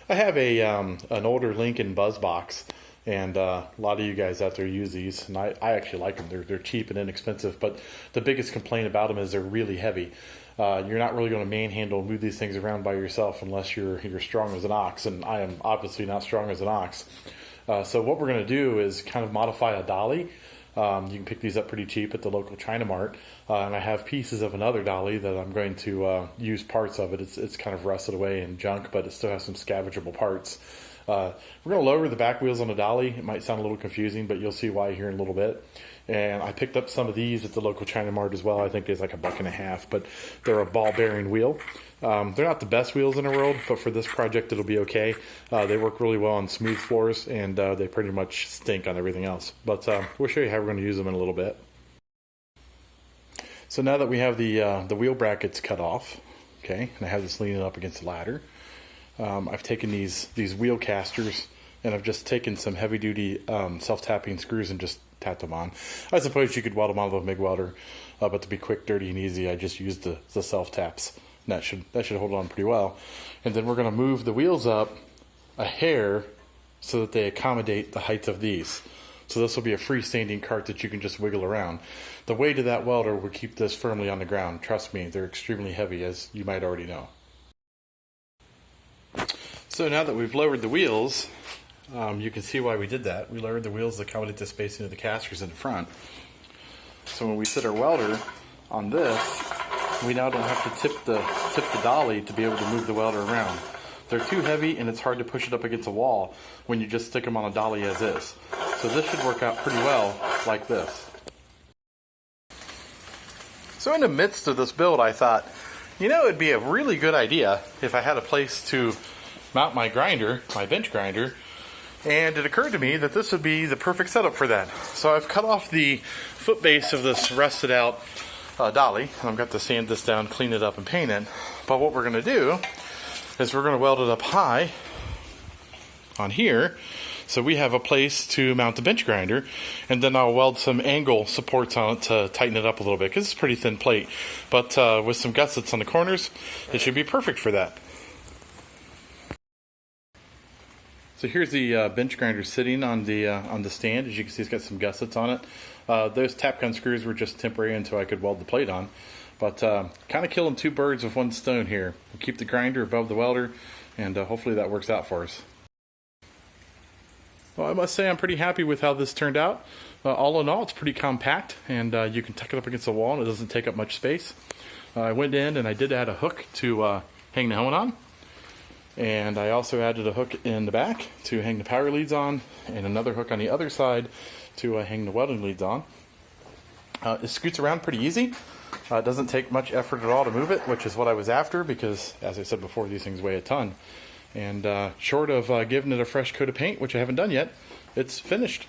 I have a an older Lincoln Buzz box, and a lot of you guys out there use these, and I actually like them. They're cheap and inexpensive, but the biggest complaint about them is they're really heavy. You're not really going to manhandle and move these things around by yourself unless you're strong as an ox, and I am obviously not strong as an ox. So what we're going to do is kind of modify a dolly. You can pick these up pretty cheap at the local China Mart, and I have pieces of another dolly that I'm going to use parts of it. It's kind of rusted away and junk, but it still has some salvageable parts. We're going to lower the back wheels on the dolly. It might sound a little confusing, but you'll see why here in a little bit. And I picked up some of these at the local China Mart as well. I think it's like $1.50, but they're a ball bearing wheel. They're not the best wheels in the world, but for this project it'll be okay. They work really well on smooth floors, and they pretty much stink on everything else. But we'll show you how we're going to use them in a little bit. So now that we have the wheel brackets cut off, okay, and I have this leaning up against the ladder, I've taken these wheel casters, and I've just taken some heavy-duty self-tapping screws and just tapped them on. I suppose you could weld them on with a MIG welder, but to be quick, dirty, and easy, I just used the self-taps. That should hold on pretty well. And then we're going to move the wheels up a hair so that they accommodate the height of these. So this will be a freestanding cart that you can just wiggle around. The weight of that welder will keep this firmly on the ground. Trust me, they're extremely heavy, as you might already know. So now that we've lowered the wheels, you can see why we did that. We lowered the wheels to accommodate the spacing of the casters in the front. So when we sit our welder on this, we now don't have to tip the dolly to be able to move the welder around. They're too heavy, and it's hard to push it up against a wall when you just stick them on a dolly as is. So this should work out pretty well like this. So in the midst of this build, I thought, it'd be a really good idea if I had a place to mount my grinder, my bench grinder, and it occurred to me that this would be the perfect setup for that. So I've cut off the foot base of this rusted out dolly. I've got to sand this down, clean it up, and paint it. But what we're going to do is we're going to weld it up high on here, so we have a place to mount the bench grinder, and then I'll weld some angle supports on it to tighten it up a little bit, because it's a pretty thin plate. But with some gussets on the corners, it should be perfect for that. So here's the bench grinder sitting on the stand. As you can see, it's got some gussets on it. Those tap gun screws were just temporary until I could weld the plate on. But kind of killing two birds with one stone here. We'll keep the grinder above the welder, and hopefully that works out for us. Well, I must say I'm pretty happy with how this turned out. All in all, it's pretty compact, and you can tuck it up against the wall, and it doesn't take up much space. I went in and I did add a hook to hang the helmet on. And I also added a hook in the back to hang the power leads on, and another hook on the other side to hang the welding leads on. It scoots around pretty easy. It doesn't take much effort at all to move it, which is what I was after, because, as I said before, these things weigh a ton. And short of giving it a fresh coat of paint, which I haven't done yet, it's finished.